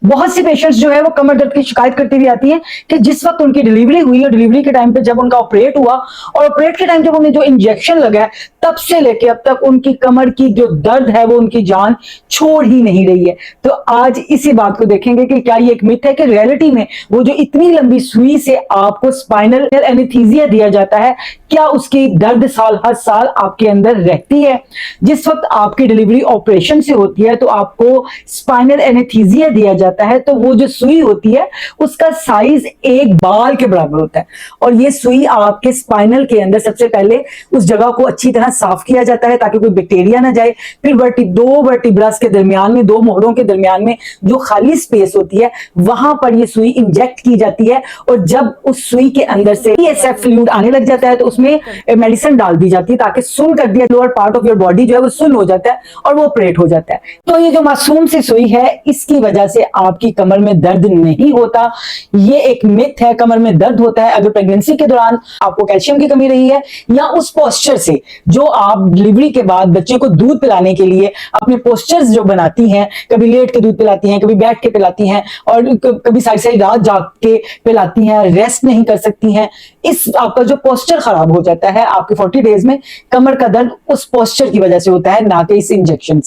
बहुत सी पेशेंट्स जो है वो कमर दर्द की शिकायत करती हुई आती हैं कि जिस वक्त उनकी डिलीवरी हुई और डिलीवरी के टाइम पे जब उनका ऑपरेट हुआ और ऑपरेट के टाइम जब उन्हें जो इंजेक्शन लगा है तब से लेके अब तक उनकी कमर की जो दर्द है वो उनकी जान छोड़ ही नहीं रही है। तो आज इसी बात को देखेंगे कि क्या ये एक मिथ है कि रियलिटी में वो जो इतनी लंबी सुई से आपको स्पाइनल एनेस्थीसिया दिया जाता है, क्या उसकी दर्द साल हर साल आपके अंदर रहती है? जिस वक्त आपकी डिलीवरी ऑपरेशन से होती है तो आपको स्पाइनल एनेस्थीसिया दिया जाता है, तो वो जो सुई होती है उसका साइज एक बाल के बराबर होता है और ये सुई आपके स्पाइनल के अंदर सबसे पहले उस जगह को अच्छी तरह साफ किया जाता है ताकि कोई बैक्टीरिया ना जाए। फिर दो वर्टिब्रस के दरमियान में, दो मोहरों के दरमियान में जो खाली स्पेस होती है वहां पर ये सुई इंजेक्ट की जाती है और जब उस सुई के अंदर से ESF फ्लूइड आने लग जाता है तो उसमें मेडिसिन डाल दी जाती है ताकि सुन कर दिया lower part of your body जो है वो सुन हो जाता है और वो ऑपरेट हो जाता है। तो ये जो मासूम सी सुई है इसकी वजह से आपकी कमर में दर्द नहीं होता, ये एक मिथ है। कमर में दर्द होता है अगर प्रेगनेंसी के दौरान आपको कैल्शियम की कमी रही है या उस पोस्चर से जो आप डिलीवरी के बाद बच्चे को दूध पिलाने के लिए अपने पोस्चर्स जो बनाती हैं, कभी लेट के दूध पिलाती हैं, कभी बैठ के पिलाती हैं और कभी सारी सारी रात जाग के पिलाती हैं, रेस्ट नहीं कर सकती हैं। इस आपका जो पोस्चर खराब हो जाता है आपके 40 डेज में, कमर का दर्द उस पोस्चर की वजह से होता है, ना कि इस इंजेक्शन से।